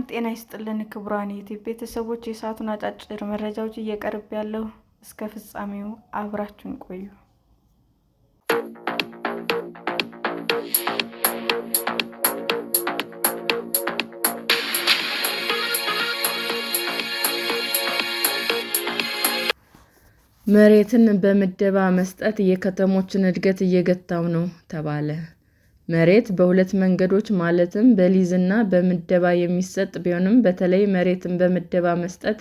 ጤና ይስጥልን ክቡራን የዩቲዩብ ቤተሰቦች፣ የሰዓቱን አጫጭር መረጃዎች እየቀርብ ያለው እስከ ፍጻሜው አብራችሁን ቆዩ። መሬትን በምደባ መስጠት የከተሞችን እድገት እየገታው ነው ተባለ። መሬት በሁለት መንገዶች ማለትም በሊዝና በምደባ የሚሰጥ ቢሆንም በተለይ መሬትን በምደባ መስጠት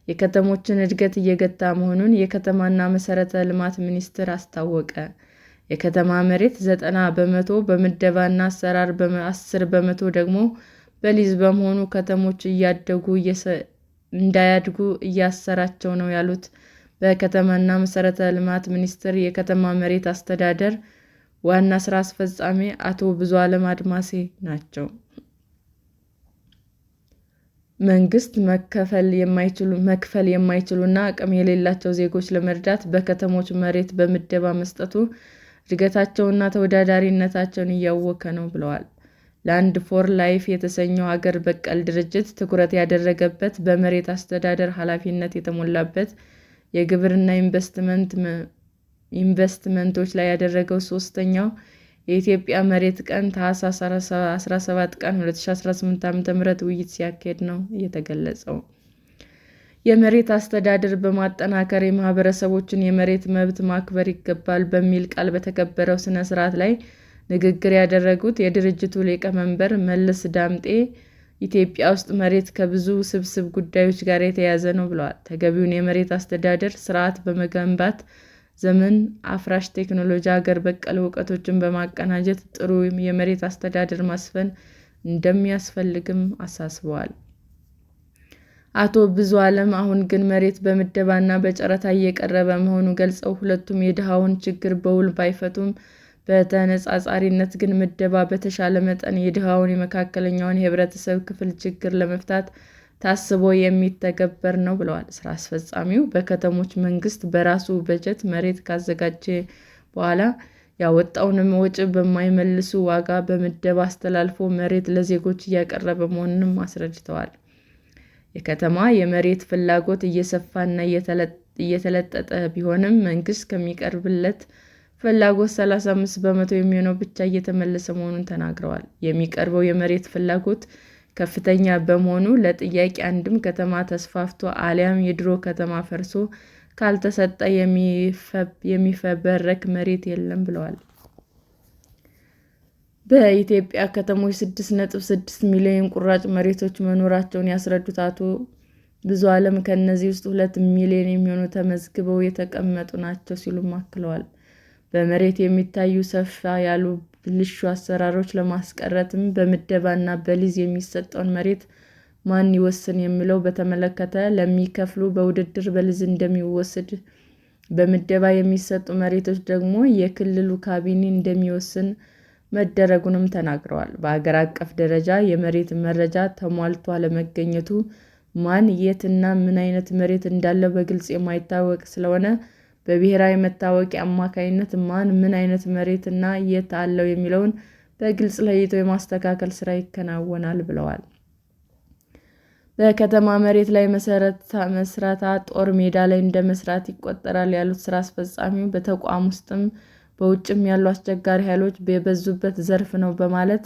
የከተሞችን እድገት እየገታ መሆኑን የከተማና መሠረተ ልማት ሚኒስቴር አስታወቀ። የከተማ መሬት 90% በምደባና አሰራር 10% ደግሞ በሊዝ በመሆኑ ከተሞች እንዳያድጉ እያሰራቸው ነው ያሉት በከተማና መሠረተ ልማት ሚኒስቴር የከተማ መሬት አስተዳደር ዋና ሥራ አስፈጻሚ አቶ ብዙአለም አድማሴ ናቸው። መንግስት መክፈል የማይችሉና አቅም የሌላቸው ዜጎች ለመርዳት በከተሞች መሬት በምደባ መስጠቱ እድገታቸውንና ተወዳዳሪነታቸውን እያወከ ነው ብለዋል። ላንድ ፎር ላይፍ የተሰኘው አገር በቀል ድርጅት ትኩረት ያደረገበት በመሬት አስተዳደር ኃላፊነት የተሞላበት የግብርና ኢንቨስትመንቶች ላይ ያደረገው ሦስተኛው የኢትዮጵያ መሬት ቀን ታኅሳስ 17 ቀን 2018 ዓ.ም ውይይት ሲያካሂድ ነው የተገለጸው። የመሬት አስተዳደር በማጠናከር የማህበረሰቦችን የመሬት መብት ማክበር ይገባል በሚል ቃል በተከበረው ሥነ ሥርዓት ላይ ንግግር ያደረጉት የድርጅቱ ሊቀመንበር መለስ ዳምጤ ኢትዮጵያ ውስጥ መሬት ከብዙ ውስብስብ ጉዳዮች ጋር የተያያዘ ነው ብለዋል። ተገቢውን የመሬት አስተዳደር ስርዓት በመገንባት ዘመን አፍራሽ ቴክኖሎጂ፣ አገር በቀል እውቀቶችን በማቀናጀት ጥሩ የመሬት አስተዳደር ማስፈን እንደሚያስፈልግም አሳስበዋል። አቶ ብዙአለም አሁን ግን መሬት በምደባና በጨረታ እየቀረበ መሆኑን ገልጸው ሁለቱም የድሃውን ችግር በውል ባይፈቱም በተነጻጻሪነት ግን ምደባ በተሻለ መጠን የድሃውን የመካከለኛውን የህብረተሰብ ክፍል ችግር ለመፍታት ታስቦ የሚተገበር ነው ብለዋል። ሥራ አስፈጻሚው በከተሞች መንግስት በራሱ በጀት መሬት ካዘጋጀ በኋላ ያወጣውንም ወጪ በማይመልሱ ዋጋ በምደባ አስተላልፎ መሬት ለዜጎች እያቀረበ መሆኑንም አስረድተዋል። የከተማ የመሬት ፍላጎት እየሰፋና እየተለጠጠ ቢሆንም መንግስት ከሚቀርብለት ፍላጎት 35% የሚሆነው ብቻ እየተመለሰ መሆኑን ተናግረዋል። የሚቀርበው የመሬት ፍላጎት ከፍተኛ በመሆኑ ለጥያቄ አንድም ከተማ ተስፋፍቶ አሊያም የድሮ ከተማ ፈርሶ ካልተሰጠ የሚፈበረክ መሬት የለም ብለዋል። በኢትዮጵያ ከተሞች 6.6 ሚሊዮን ቁራጭ መሬቶች መኖራቸውን ያስረዱት አቶ ብዙአለም ከእነዚህ ውስጥ 2 ሚሊዮን የሚሆኑ ተመዝግበው የተቀመጡ ናቸው ሲሉም አክለዋል። በመሬት የሚታዩ ሰፋ ያሉ ብልሹ አሰራሮች ለማስቀረትም በምደባና በሊዝ የሚሰጠውን መሬት ማን ይወስን የሚለው በተመለከተ ለሚከፍሉ በውድድር በሊዝ እንደሚወሰድ፣ በምደባ የሚሰጡ መሬቶች ደግሞ የክልሉ ካቢኔ እንደሚወስን መደረጉንም ተናግረዋል። በአገር አቀፍ ደረጃ የመሬት መረጃ ተሟልቶ አለመገኘቱ ማን የትና ምን አይነት መሬት እንዳለው በግልጽ የማይታወቅ ስለሆነ በብሔራዊ መታወቂያ አማካኝነት ማን ምን አይነት መሬትና የት አለው የሚለውን በግልጽ ለይቶ የማስተካከል ስራ ይከናወናል ብለዋል። በከተማ መሬት ላይ መስራታ ጦር ሜዳ ላይ እንደ መስራት ይቆጠራል ያሉት ስራ አስፈጻሚው በተቋም ውስጥም በውጭም ያሉ አስቸጋሪ ኃይሎች የበዙበት ዘርፍ ነው በማለት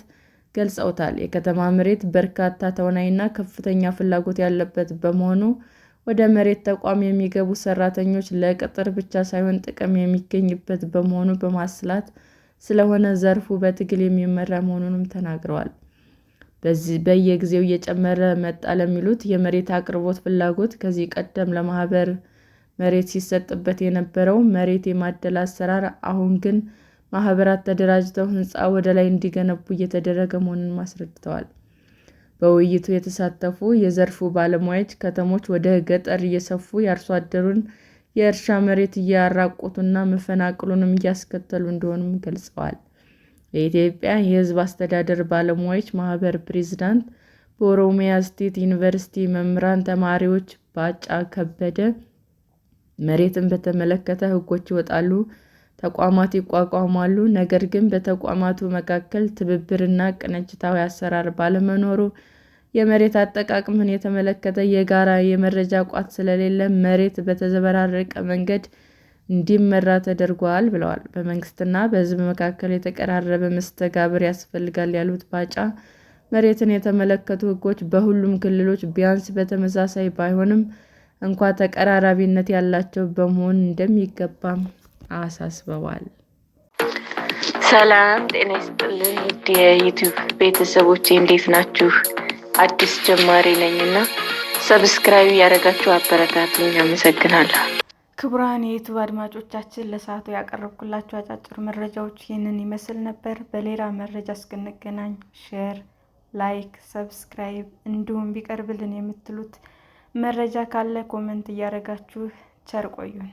ገልጸውታል። የከተማ መሬት በርካታ ተዋናይና ከፍተኛ ፍላጎት ያለበት በመሆኑ ወደ መሬት ተቋም የሚገቡ ሰራተኞች ለቅጥር ብቻ ሳይሆን ጥቅም የሚገኝበት በመሆኑ በማስላት ስለሆነ ዘርፉ በትግል የሚመራ መሆኑንም ተናግረዋል። በየጊዜው እየጨመረ መጣ ለሚሉት የመሬት አቅርቦት ፍላጎት ከዚህ ቀደም ለማህበር መሬት ሲሰጥበት የነበረው መሬት የማደል አሰራር አሁን ግን ማህበራት ተደራጅተው ህንፃ ወደ ላይ እንዲገነቡ እየተደረገ መሆኑን አስረድተዋል። በውይይቱ የተሳተፉ የዘርፉ ባለሙያዎች ከተሞች ወደ ገጠር እየሰፉ የአርሶ አደሩን የእርሻ መሬት እያራቆቱና መፈናቀሉንም እያስከተሉ እንደሆኑም ገልጸዋል። የኢትዮጵያ የሕዝብ አስተዳደር ባለሙያዎች ማህበር ፕሬዝዳንት በኦሮሚያ ስቴት ዩኒቨርሲቲ መምህራን ተማሪዎች ባጫ ከበደ መሬትን በተመለከተ ህጎች ይወጣሉ፣ ተቋማት ይቋቋማሉ። ነገር ግን በተቋማቱ መካከል ትብብርና ቅንጅታዊ አሰራር ባለመኖሩ የመሬት አጠቃቀምን የተመለከተ የጋራ የመረጃ ቋት ስለሌለ መሬት በተዘበራረቀ መንገድ እንዲመራ ተደርጓል ብለዋል። በመንግስትና በሕዝብ መካከል የተቀራረበ መስተጋብር ያስፈልጋል ያሉት ባጫ መሬትን የተመለከቱ ሕጎች በሁሉም ክልሎች ቢያንስ በተመሳሳይ ባይሆንም እንኳ ተቀራራቢነት ያላቸው መሆን እንደሚገባም አሳስበዋል። ሰላም ጤና ይስጥልን ውድ የዩቲዩብ ቤተሰቦቼ እንዴት ናችሁ? አዲስ ጀማሪ ነኝና ሰብስክራይብ ያደረጋችሁ አበረታቱኝ። አመሰግናለሁ። ክቡራን የዩቲዩብ አድማጮቻችን ለሰዓቱ ያቀረብኩላችሁ አጫጭር መረጃዎች ይህንን ይመስል ነበር። በሌላ መረጃ እስክንገናኝ ሼር፣ ላይክ፣ ሰብስክራይብ እንዲሁም ቢቀርብልን የምትሉት መረጃ ካለ ኮመንት እያደረጋችሁ ቸር ቆዩን።